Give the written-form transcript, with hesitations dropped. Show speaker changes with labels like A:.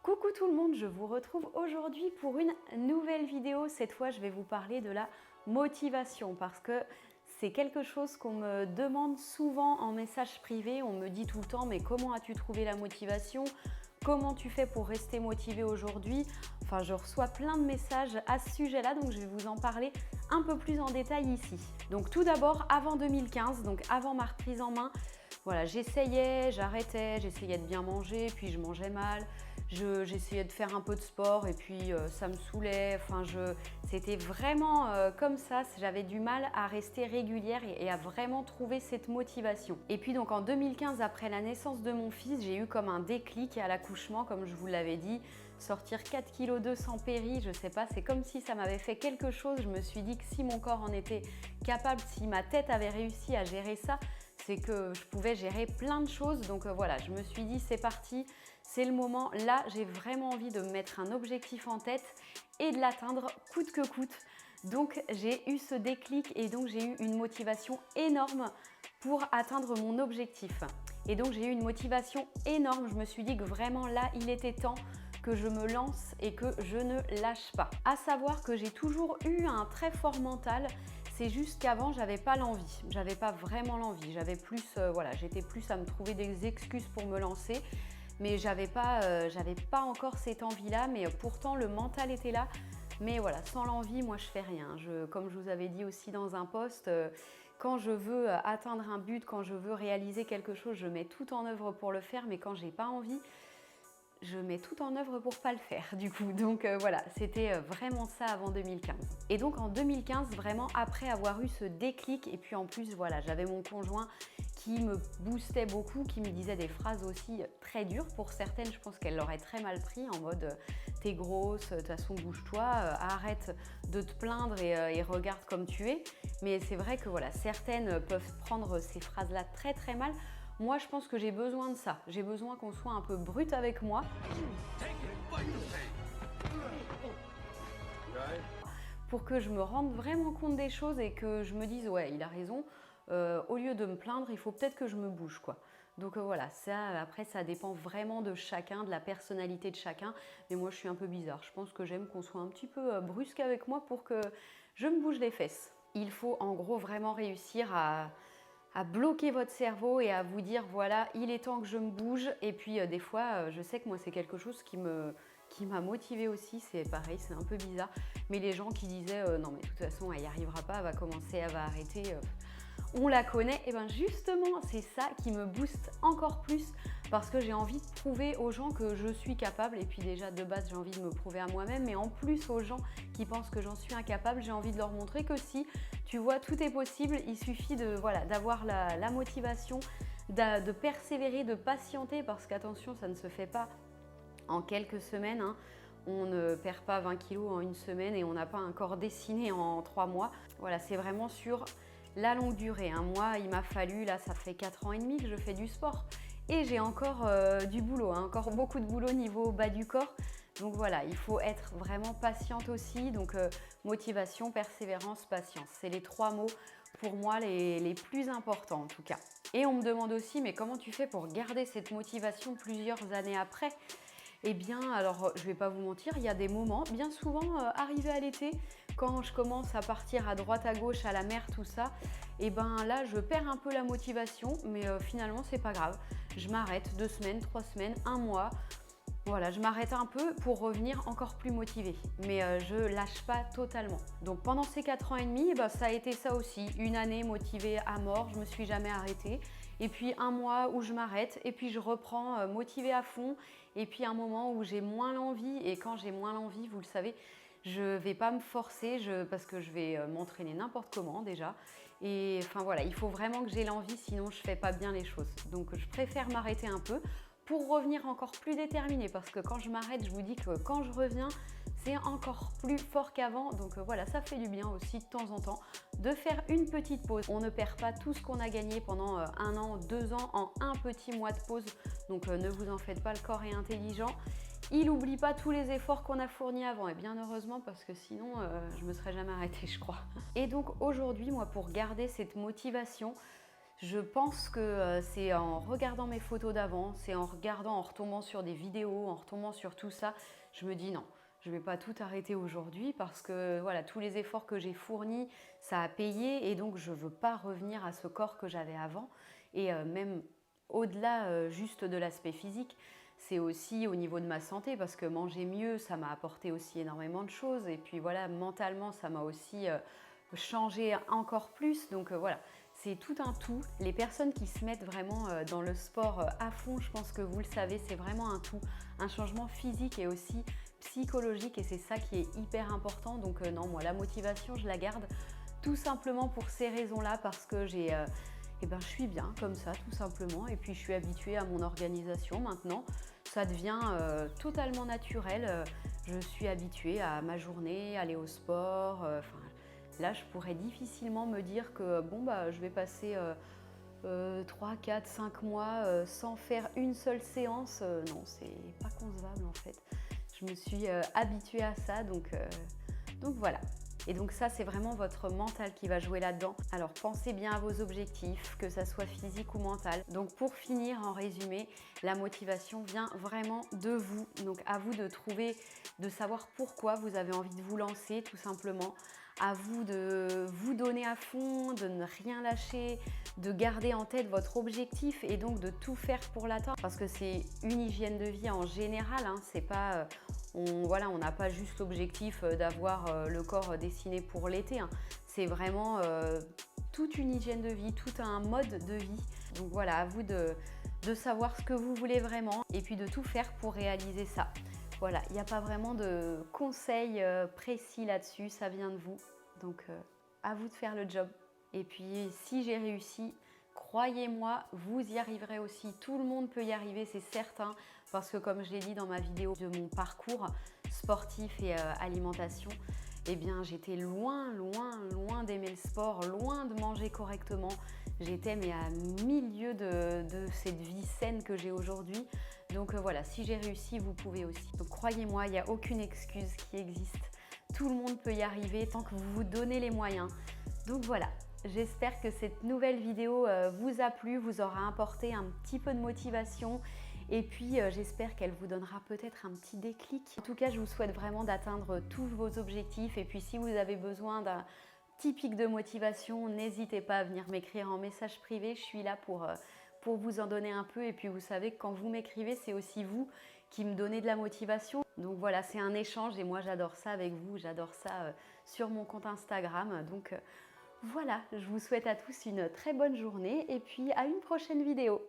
A: Coucou tout le monde, je vous retrouve aujourd'hui pour une nouvelle vidéo. Cette fois, je vais vous parler de la motivation parce que c'est quelque chose qu'on me demande souvent en message privé. On me dit tout le temps, mais comment as-tu trouvé la motivation? Comment tu fais pour rester motivé aujourd'hui? Enfin, je reçois plein de messages à ce sujet-là, donc je vais vous en parler un peu plus en détail ici. Donc tout d'abord, avant 2015, donc avant ma reprise en main, voilà, j'essayais, j'arrêtais, j'essayais de bien manger, puis je mangeais mal. J'essayais de faire un peu de sport et puis ça me saoulait. Enfin, c'était vraiment comme ça. J'avais du mal à rester régulière et à vraiment trouver cette motivation. Et puis donc en 2015, après la naissance de mon fils, j'ai eu comme un déclic à l'accouchement, comme je vous l'avais dit. Sortir 4,2 kg sans péri, je sais pas, c'est comme si ça m'avait fait quelque chose. Je me suis dit que si mon corps en était capable, si ma tête avait réussi à gérer ça, c'est que je pouvais gérer plein de choses. Donc voilà, je me suis dit c'est parti, c'est le moment. Là, j'ai vraiment envie de me mettre un objectif en tête et de l'atteindre coûte que coûte. Donc j'ai eu ce déclic et donc j'ai eu une motivation énorme pour atteindre mon objectif. Et donc j'ai eu une motivation énorme. Je me suis dit que vraiment là, il était temps que je me lance et que je ne lâche pas. À savoir que j'ai toujours eu un très fort mental. C'est juste qu'avant, j'avais pas l'envie. J'avais pas vraiment l'envie. J'avais plus, voilà, j'étais plus à me trouver des excuses pour me lancer. Mais j'avais pas encore cette envie-là. Mais pourtant, le mental était là. Mais voilà, sans l'envie, moi, je fais rien. Comme je vous avais dit aussi dans un post, quand je veux atteindre un but, quand je veux réaliser quelque chose, je mets tout en œuvre pour le faire. Mais quand j'ai pas envie, je mets tout en œuvre pour pas le faire du coup. Donc voilà, c'était vraiment ça avant 2015. Et donc en 2015, vraiment après avoir eu ce déclic, et puis en plus voilà, j'avais mon conjoint qui me boostait beaucoup, qui me disait des phrases aussi très dures. Pour certaines, je pense qu'elle l'aurait très mal pris en mode t'es grosse, de toute façon bouge-toi, arrête de te plaindre et regarde comme tu es. Mais c'est vrai que voilà, certaines peuvent prendre ces phrases-là très très mal. Moi, je pense que j'ai besoin de ça. J'ai besoin qu'on soit un peu brut avec moi. Pour que je me rende vraiment compte des choses et que je me dise, ouais, il a raison. Au lieu de me plaindre, il faut peut-être que je me bouge, quoi. Donc voilà, ça, après, ça dépend vraiment de chacun, de la personnalité de chacun. Mais moi, je suis un peu bizarre. Je pense que j'aime qu'on soit un petit peu brusque avec moi pour que je me bouge les fesses. Il faut en gros vraiment réussir à bloquer votre cerveau et à vous dire voilà, il est temps que je me bouge. Et puis des fois, je sais que moi c'est quelque chose qui m'a motivée aussi, c'est pareil, c'est un peu bizarre. Mais les gens qui disaient non mais de toute façon elle n'y arrivera pas, elle va commencer, elle va arrêter, on la connaît. Et bien justement, c'est ça qui me booste encore plus parce que j'ai envie de prouver aux gens que je suis capable. Et puis déjà de base, j'ai envie de me prouver à moi-même, mais en plus aux gens qui pensent que j'en suis incapable, j'ai envie de leur montrer que si, tu vois, tout est possible. Il suffit de, voilà, d'avoir la motivation, de persévérer, de patienter parce qu'attention, ça ne se fait pas en quelques semaines, hein. On ne perd pas 20 kilos en une semaine et on n'a pas un corps dessiné en 3 mois. Voilà, c'est vraiment sur la longue durée. Moi, il m'a fallu, là, ça fait 4 ans et demi que je fais du sport. Et j'ai encore du boulot, hein, encore beaucoup de boulot niveau bas du corps. Donc voilà, il faut être vraiment patiente aussi. Donc motivation, persévérance, patience. C'est les 3 mots pour moi les plus importants en tout cas. Et on me demande aussi, mais comment tu fais pour garder cette motivation plusieurs années après ? Eh bien, alors je vais pas vous mentir, il y a des moments, bien souvent arrivé à l'été, quand je commence à partir à droite à gauche, à la mer, tout ça, et ben là je perds un peu la motivation, mais finalement c'est pas grave. Je m'arrête 2 semaines, 3 semaines, 1 mois. Voilà, je m'arrête un peu pour revenir encore plus motivée, mais je lâche pas totalement. Donc pendant ces 4 ans et demi, eh ben, ça a été ça aussi, une année motivée à mort, je me suis jamais arrêtée. Et puis 1 mois où je m'arrête et puis je reprends motivée à fond. Et puis un moment où j'ai moins l'envie, et quand j'ai moins l'envie, vous le savez, je vais pas me forcer parce que je vais m'entraîner n'importe comment déjà. Et enfin voilà, il faut vraiment que j'ai l'envie, sinon je fais pas bien les choses. Donc je préfère m'arrêter un peu pour revenir encore plus déterminée, parce que quand je m'arrête, je vous dis que quand je reviens, c'est encore plus fort qu'avant. Donc voilà, ça fait du bien aussi de temps en temps de faire une petite pause. On ne perd pas tout ce qu'on a gagné pendant 1 an, 2 ans en un petit mois de pause. Donc ne vous en faites pas, le corps est intelligent. Il n'oublie pas tous les efforts qu'on a fournis avant, et bien heureusement, parce que sinon je me serais jamais arrêtée, je crois. Et donc aujourd'hui, moi, pour garder cette motivation, Je pense que c'est en regardant mes photos d'avant, c'est en regardant, en retombant sur des vidéos, en retombant sur tout ça, je me dis non, je ne vais pas tout arrêter aujourd'hui parce que voilà, tous les efforts que j'ai fournis, ça a payé et donc je ne veux pas revenir à ce corps que j'avais avant. Et même au-delà juste de l'aspect physique, c'est aussi au niveau de ma santé parce que manger mieux, ça m'a apporté aussi énormément de choses. Et puis voilà, mentalement, ça m'a aussi changé encore plus. Donc voilà, c'est tout un tout. Les personnes qui se mettent vraiment dans le sport à fond, je pense que vous le savez, c'est vraiment un tout. Un changement physique et aussi psychologique et c'est ça qui est hyper important. Donc non, moi la motivation, je la garde tout simplement pour ces raisons-là parce que je suis bien comme ça tout simplement et puis je suis habituée à mon organisation maintenant. Ça devient totalement naturel. Je suis habituée à ma journée, aller au sport. Là, je pourrais difficilement me dire que bon, bah, je vais passer 3, 4, 5 mois sans faire une seule séance. Non, c'est pas concevable en fait. Je me suis habituée à ça, donc voilà. Et donc ça, c'est vraiment votre mental qui va jouer là-dedans. Alors pensez bien à vos objectifs, que ça soit physique ou mental. Donc pour finir, en résumé, la motivation vient vraiment de vous. Donc à vous de trouver, de savoir pourquoi vous avez envie de vous lancer tout simplement. À vous de vous donner à fond, de ne rien lâcher, de garder en tête votre objectif et donc de tout faire pour l'atteindre. Parce que c'est une hygiène de vie en général, hein, c'est pas... on n'a pas juste l'objectif d'avoir le corps dessiné pour l'été. Hein. C'est vraiment toute une hygiène de vie, tout un mode de vie. Donc voilà, à vous de savoir ce que vous voulez vraiment et puis de tout faire pour réaliser ça. Voilà, il n'y a pas vraiment de conseils précis là-dessus, ça vient de vous. Donc à vous de faire le job. Et puis si j'ai réussi, croyez-moi, vous y arriverez aussi. Tout le monde peut y arriver, c'est certain. Parce que comme je l'ai dit dans ma vidéo de mon parcours sportif et alimentation, eh bien j'étais loin d'aimer le sport, loin de manger correctement. J'étais mais à milieu de cette vie saine que j'ai aujourd'hui. Donc voilà, si j'ai réussi, vous pouvez aussi. Donc croyez-moi, il n'y a aucune excuse qui existe. Tout le monde peut y arriver tant que vous vous donnez les moyens. Donc voilà, j'espère que cette nouvelle vidéo vous a plu, vous aura apporté un petit peu de motivation. Et puis j'espère qu'elle vous donnera peut-être un petit déclic. En tout cas, je vous souhaite vraiment d'atteindre tous vos objectifs. Et puis si vous avez besoin d'un petit pic de motivation, n'hésitez pas à venir m'écrire en message privé. Je suis là pour vous en donner un peu. Et puis vous savez que quand vous m'écrivez, c'est aussi vous qui me donnez de la motivation. Donc voilà, c'est un échange et moi j'adore ça avec vous. J'adore ça sur mon compte Instagram. Donc voilà, je vous souhaite à tous une très bonne journée et puis à une prochaine vidéo.